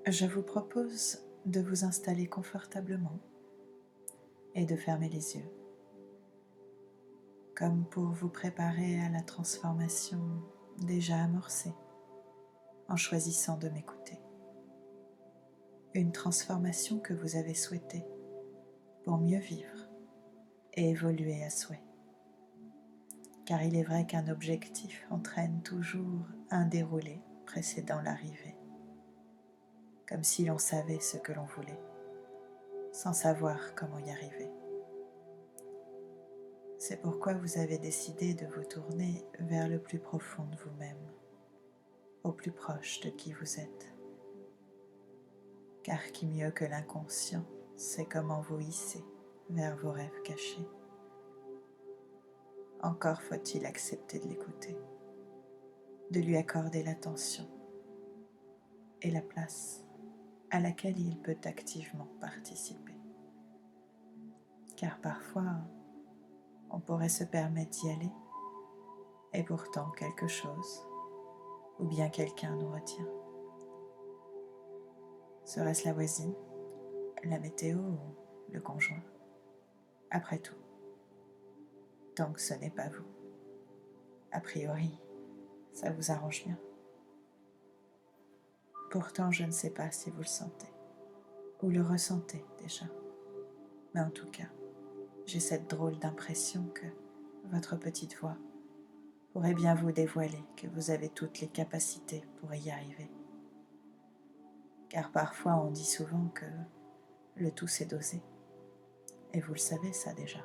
Je vous propose de vous installer confortablement et de fermer les yeux, comme pour vous préparer à la transformation déjà amorcée en choisissant de m'écouter. Une transformation que vous avez souhaitée pour mieux vivre et évoluer à souhait. Car il est vrai qu'un objectif entraîne toujours un déroulé précédant l'arrivée, comme si l'on savait ce que l'on voulait, sans savoir comment y arriver. C'est pourquoi vous avez décidé de vous tourner vers le plus profond de vous-même, au plus proche de qui vous êtes. Car qui mieux que l'inconscient sait comment vous hisser vers vos rêves cachés. Encore faut-il accepter de l'écouter, de lui accorder l'attention et la place à laquelle il peut activement participer. Car parfois, on pourrait se permettre d'y aller, et pourtant quelque chose, ou bien quelqu'un nous retient. Serait-ce la voisine, la météo ou le conjoint? Après tout, tant que ce n'est pas vous, a priori, ça vous arrange bien. Pourtant, je ne sais pas si vous le sentez, ou le ressentez déjà. Mais en tout cas, j'ai cette drôle d'impression que votre petite voix pourrait bien vous dévoiler que vous avez toutes les capacités pour y arriver. Car parfois on dit souvent que le tout c'est dosé. Et vous le savez ça déjà.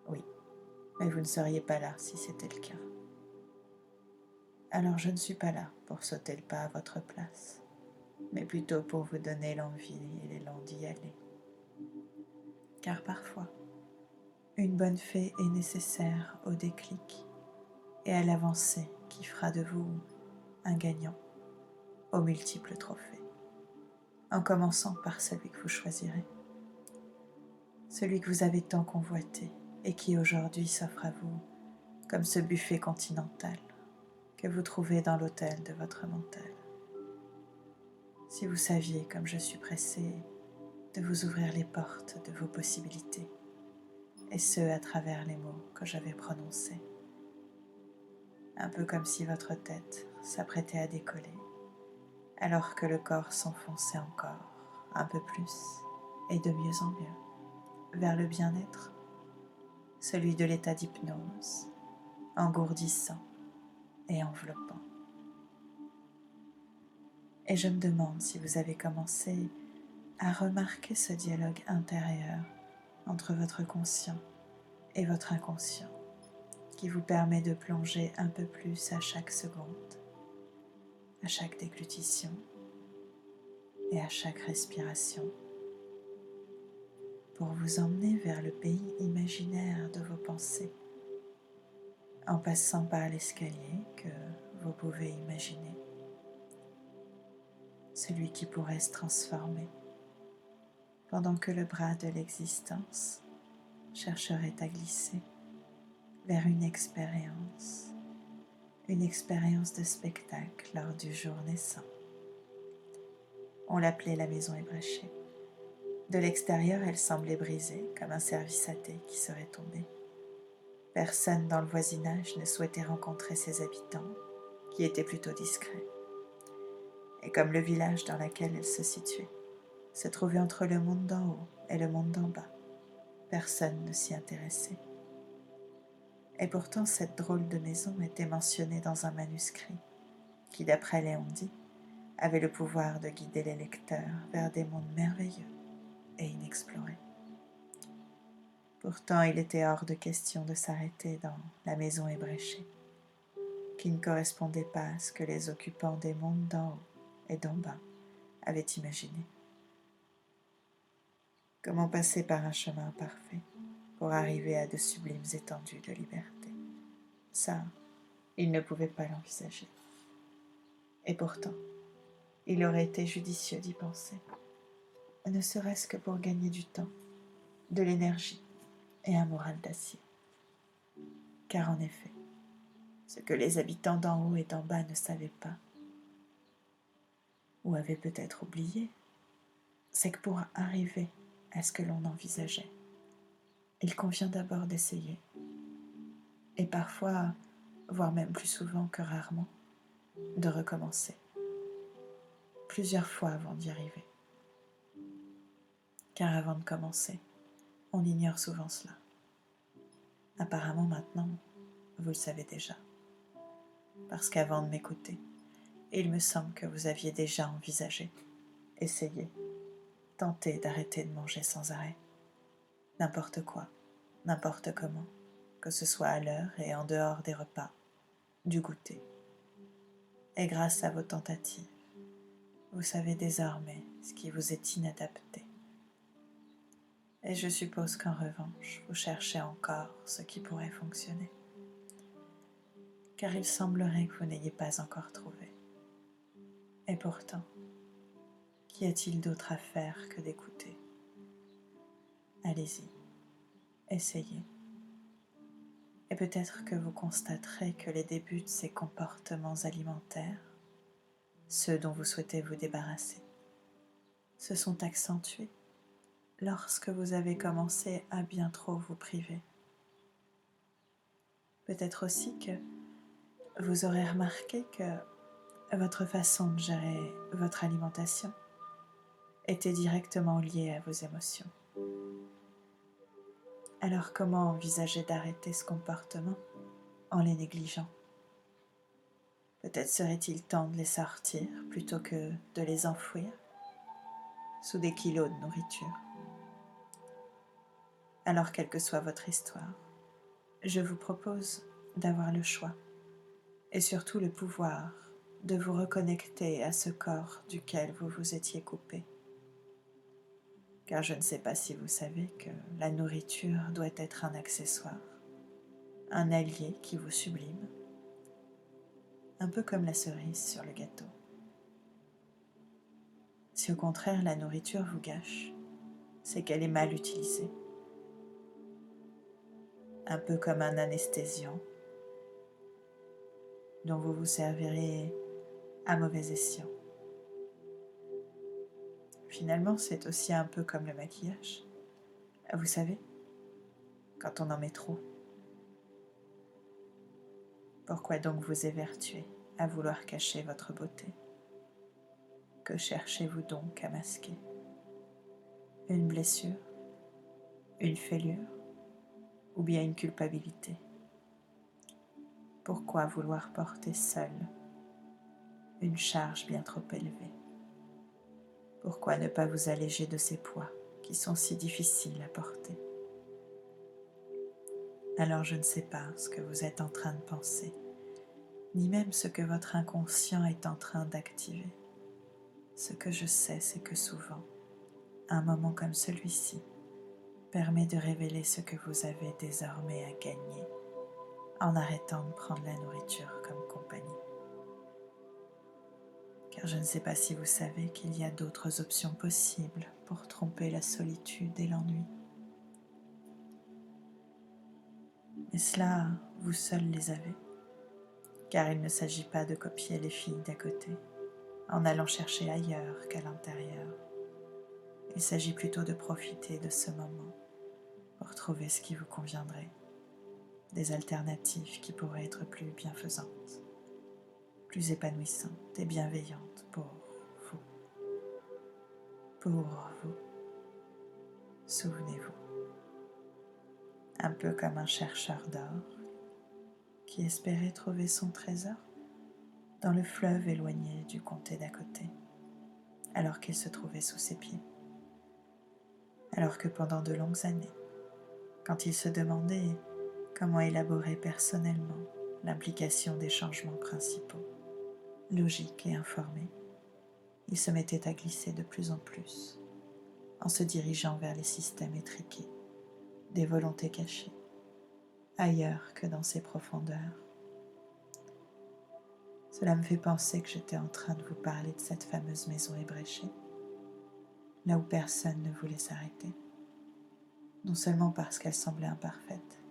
Oui, mais vous ne seriez pas là si c'était le cas. Alors je ne suis pas là pour sauter le pas à votre place, mais plutôt pour vous donner l'envie et l'élan d'y aller. Car parfois, une bonne fée est nécessaire au déclic et à l'avancée qui fera de vous un gagnant aux multiples trophées, en commençant par celui que vous choisirez, celui que vous avez tant convoité et qui aujourd'hui s'offre à vous comme ce buffet continental que vous trouvez dans l'hôtel de votre mental. Si vous saviez comme je suis pressée de vous ouvrir les portes de vos possibilités, et ce à travers les mots que je vais prononcer, un peu comme si votre tête s'apprêtait à décoller, alors que le corps s'enfonçait encore un peu plus et de mieux en mieux vers le bien-être, celui de l'état d'hypnose, engourdissant et enveloppant. Et je me demande si vous avez commencé à remarquer ce dialogue intérieur entre votre conscient et votre inconscient qui vous permet de plonger un peu plus à chaque seconde, à chaque déglutition et à chaque respiration pour vous emmener vers le pays imaginaire de vos pensées en passant par l'escalier que vous pouvez imaginer, celui qui pourrait se transformer pendant que le bras de l'existence chercherait à glisser vers une expérience de spectacle lors du jour naissant. On l'appelait la maison ébréchée. De l'extérieur, elle semblait brisée comme un service à thé qui serait tombé. Personne dans le voisinage ne souhaitait rencontrer ses habitants, qui étaient plutôt discrets. Et comme le village dans lequel elle se situait se trouvait entre le monde d'en haut et le monde d'en bas, personne ne s'y intéressait. Et pourtant, cette drôle de maison était mentionnée dans un manuscrit qui, d'après Léon dit, avait le pouvoir de guider les lecteurs vers des mondes merveilleux et inexplorés. Pourtant, il était hors de question de s'arrêter dans la maison ébréchée, qui ne correspondait pas à ce que les occupants des mondes d'en haut et d'en bas avaient imaginé. Comment passer par un chemin parfait pour arriver à de sublimes étendues de liberté? Ça, il ne pouvait pas l'envisager. Et pourtant, il aurait été judicieux d'y penser, ne serait-ce que pour gagner du temps, de l'énergie et un moral d'acier. Car en effet, ce que les habitants d'en haut et d'en bas ne savaient pas, ou avez peut-être oublié, c'est que pour arriver à ce que l'on envisageait, il convient d'abord d'essayer, et parfois, voire même plus souvent que rarement, de recommencer, plusieurs fois avant d'y arriver. Car avant de commencer, on ignore souvent cela. Apparemment maintenant, vous le savez déjà, parce qu'avant de m'écouter, il me semble que vous aviez déjà envisagé, essayé, tenté d'arrêter de manger sans arrêt, n'importe quoi, n'importe comment, que ce soit à l'heure et en dehors des repas, du goûter. Et grâce à vos tentatives, vous savez désormais ce qui vous est inadapté. Et je suppose qu'en revanche, vous cherchez encore ce qui pourrait fonctionner. Car il semblerait que vous n'ayez pas encore trouvé. Et pourtant, qu'y a-t-il d'autre à faire que d'écouter? Allez-y, essayez. Et peut-être que vous constaterez que les débuts de ces comportements alimentaires, ceux dont vous souhaitez vous débarrasser, se sont accentués lorsque vous avez commencé à bien trop vous priver. Peut-être aussi que vous aurez remarqué que votre façon de gérer votre alimentation était directement liée à vos émotions. Alors comment envisager d'arrêter ce comportement en les négligeant? Peut-être serait-il temps de les sortir plutôt que de les enfouir sous des kilos de nourriture. Alors quelle que soit votre histoire, je vous propose d'avoir le choix et surtout le pouvoir de vous reconnecter à ce corps duquel vous vous étiez coupé. Car je ne sais pas si vous savez que la nourriture doit être un accessoire, un allié qui vous sublime, un peu comme la cerise sur le gâteau. Si au contraire la nourriture vous gâche, c'est qu'elle est mal utilisée, un peu comme un anesthésiant dont vous vous servirez à mauvais escient. Finalement, c'est aussi un peu comme le maquillage. Vous savez, quand on en met trop. Pourquoi donc vous évertuer à vouloir cacher votre beauté? Que cherchez-vous donc à masquer? Une blessure? Une fêlure? Ou bien une culpabilité? Pourquoi vouloir porter seul une charge bien trop élevée? Pourquoi ne pas vous alléger de ces poids qui sont si difficiles à porter? Alors je ne sais pas ce que vous êtes en train de penser, ni même ce que votre inconscient est en train d'activer. Ce que je sais, c'est que souvent, un moment comme celui-ci permet de révéler ce que vous avez désormais à gagner en arrêtant de prendre la nourriture comme compagnie. Car je ne sais pas si vous savez qu'il y a d'autres options possibles pour tromper la solitude et l'ennui. Mais cela, vous seuls les avez, car il ne s'agit pas de copier les filles d'à côté en allant chercher ailleurs qu'à l'intérieur. Il s'agit plutôt de profiter de ce moment pour trouver ce qui vous conviendrait, des alternatives qui pourraient être plus bienfaisantes, plus épanouissantes et bienveillantes pour vous. Pour vous, souvenez-vous, un peu comme un chercheur d'or qui espérait trouver son trésor dans le fleuve éloigné du comté d'à côté, alors qu'il se trouvait sous ses pieds. Alors que pendant de longues années, quand il se demandait comment élaborer personnellement l'implication des changements principaux, logiques et informés, il se mettait à glisser de plus en plus, en se dirigeant vers les systèmes étriqués, des volontés cachées, ailleurs que dans ses profondeurs. Cela me fait penser que j'étais en train de vous parler de cette fameuse maison ébréchée, là où personne ne voulait s'arrêter, non seulement parce qu'elle semblait imparfaite,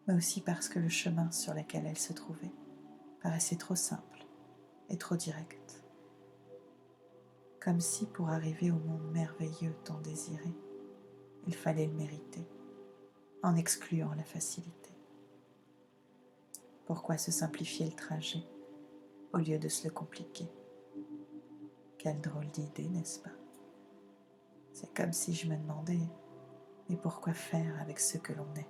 mais aussi parce que le chemin sur lequel elle se trouvait paraissait trop simple et trop direct. comme si pour arriver au monde merveilleux tant désiré, il fallait le mériter, en excluant la facilité. Pourquoi se simplifier le trajet au lieu de se le compliquer? Quelle drôle d'idée, n'est-ce pas? C'est comme si je me demandais, mais pourquoi faire avec ce que l'on est?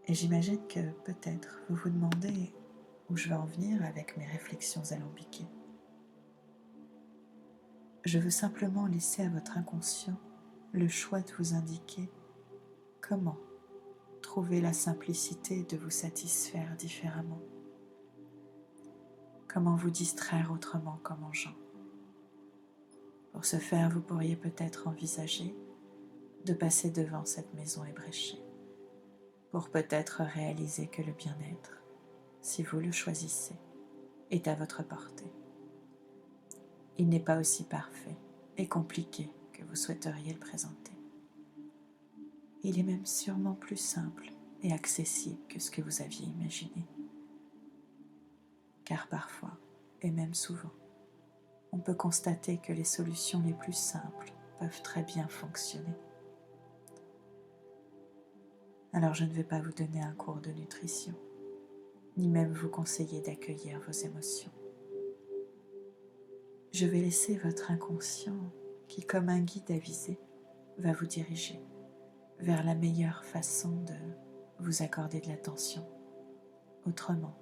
Et j'imagine que peut-être vous vous demandez où je vais en venir avec mes réflexions alambiquées. Je veux simplement laisser à votre inconscient le choix de vous indiquer comment trouver la simplicité de vous satisfaire différemment, comment vous distraire autrement qu'en mangeant. Pour ce faire, vous pourriez peut-être envisager de passer devant cette maison ébréchée, pour peut-être réaliser que le bien-être, si vous le choisissez, est à votre portée. Il n'est pas aussi parfait et compliqué que vous souhaiteriez le présenter. Il est même sûrement plus simple et accessible que ce que vous aviez imaginé. Car parfois, et même souvent, on peut constater que les solutions les plus simples peuvent très bien fonctionner. Alors je ne vais pas vous donner un cours de nutrition, ni même vous conseiller d'accueillir vos émotions. Je vais laisser votre inconscient qui, comme un guide avisé, va vous diriger vers la meilleure façon de vous accorder de l'attention, autrement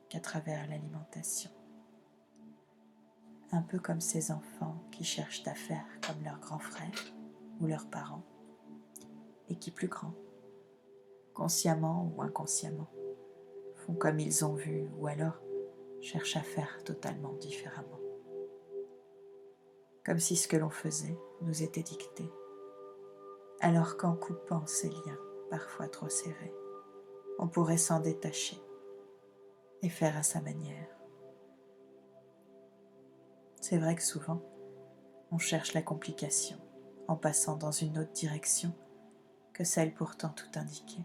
qu'à travers l'alimentation. Un peu comme ces enfants qui cherchent à faire comme leurs grands frères ou leurs parents, et qui, plus grands, consciemment ou inconsciemment, font comme ils ont vu ou alors cherchent à faire totalement différemment. Comme si ce que l'on faisait nous était dicté, alors qu'en coupant ces liens parfois trop serrés, on pourrait s'en détacher et faire à sa manière. C'est vrai que souvent, on cherche la complication en passant dans une autre direction que celle pourtant tout indiquée.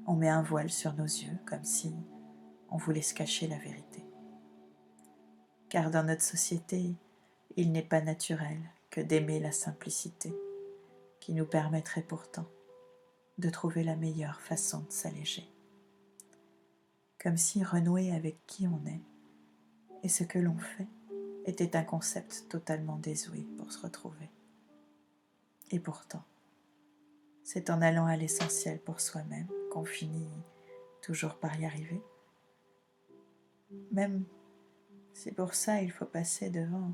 On met un voile sur nos yeux comme si on voulait se cacher la vérité. Car dans notre société, il n'est pas naturel que d'aimer la simplicité qui nous permettrait pourtant de trouver la meilleure façon de s'alléger. Comme si renouer avec qui on est et ce que l'on fait était un concept totalement désuet pour se retrouver. Et pourtant, c'est en allant à l'essentiel pour soi-même qu'on finit toujours par y arriver. Même si pour ça il faut passer devant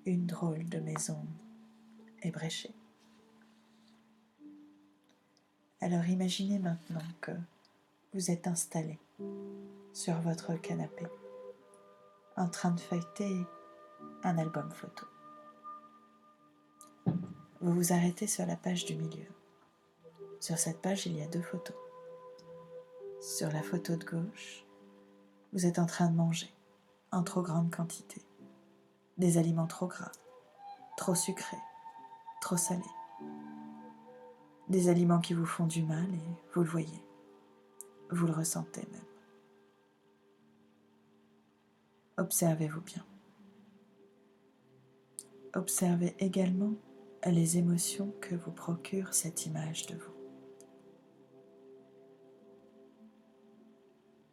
une drôle de maison ébréchée. Alors imaginez maintenant que vous êtes installé sur votre canapé, en train de feuilleter un album photo. Vous vous arrêtez sur la page du milieu. Sur cette page, il y a 2 photos. Sur la photo de gauche, vous êtes en train de manger, en trop grande quantité, des aliments trop gras, trop sucrés, trop salés, des aliments qui vous font du mal et vous le voyez, vous le ressentez même. Observez-vous bien. Observez également les émotions que vous procure cette image de vous.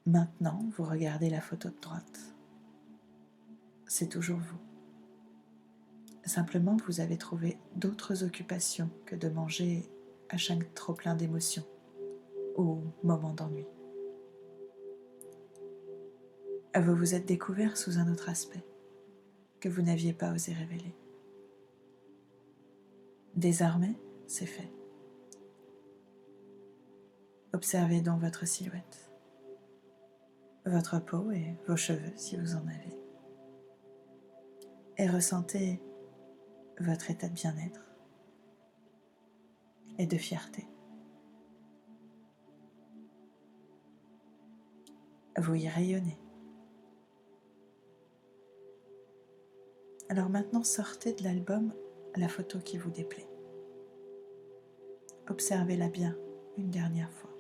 Maintenant, vous regardez la photo de droite. C'est toujours vous. Simplement, vous avez trouvé d'autres occupations que de manger à chaque trop-plein d'émotions ou moment d'ennui. Vous vous êtes découvert sous un autre aspect que vous n'aviez pas osé révéler. Désormais, c'est fait. Observez donc votre silhouette, votre peau et vos cheveux si vous en avez. Et ressentez votre état de bien-être et de fierté. Vous y rayonnez. Alors maintenant, sortez de l'album la photo qui vous déplaît. Observez-la bien une dernière fois.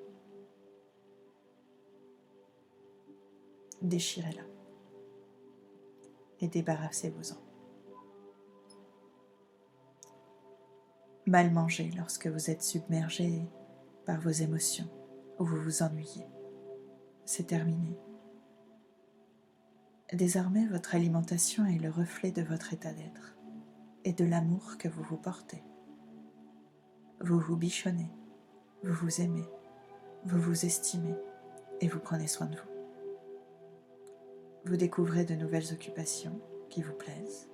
Déchirez-la. et débarrassez-vous-en. Mal manger lorsque vous êtes submergé par vos émotions ou vous vous ennuyez. C'est terminé. Désormais, votre alimentation est le reflet de votre état d'être et de l'amour que vous vous portez. Vous vous bichonnez, vous vous aimez, vous vous estimez et vous prenez soin de vous. Vous découvrez de nouvelles occupations qui vous plaisent.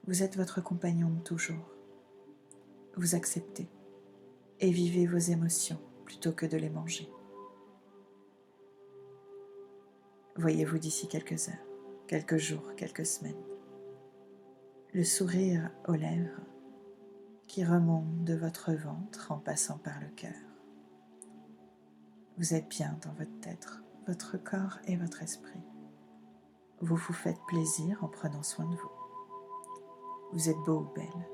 Vous êtes votre compagnon de toujours. Vous acceptez et vivez vos émotions plutôt que de les manger. Voyez-vous d'ici quelques heures, quelques jours, quelques semaines, le sourire aux lèvres qui remonte de votre ventre en passant par le cœur. Vous êtes bien dans votre être, votre corps et votre esprit. Vous vous faites plaisir en prenant soin de vous. Vous êtes beau ou belle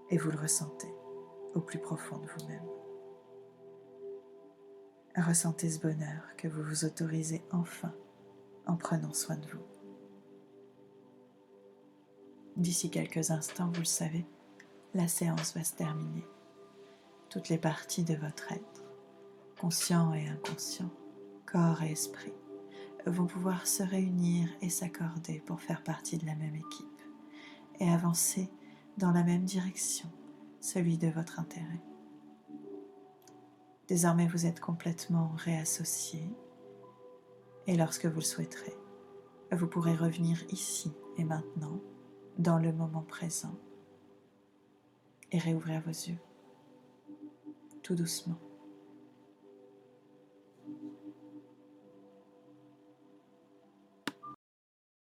et vous le ressentez au plus profond de vous-même. Ressentez ce bonheur que vous vous autorisez enfin en prenant soin de vous. D'ici quelques instants, vous le savez, la séance va se terminer. Toutes les parties de votre être, conscient et inconscient, corps et esprit, vont pouvoir se réunir et s'accorder pour faire partie de la même équipe et avancer dans la même direction, celui de votre intérêt. Désormais, vous êtes complètement réassocié et lorsque vous le souhaiterez, vous pourrez revenir ici et maintenant, dans le moment présent, et réouvrir vos yeux, tout doucement.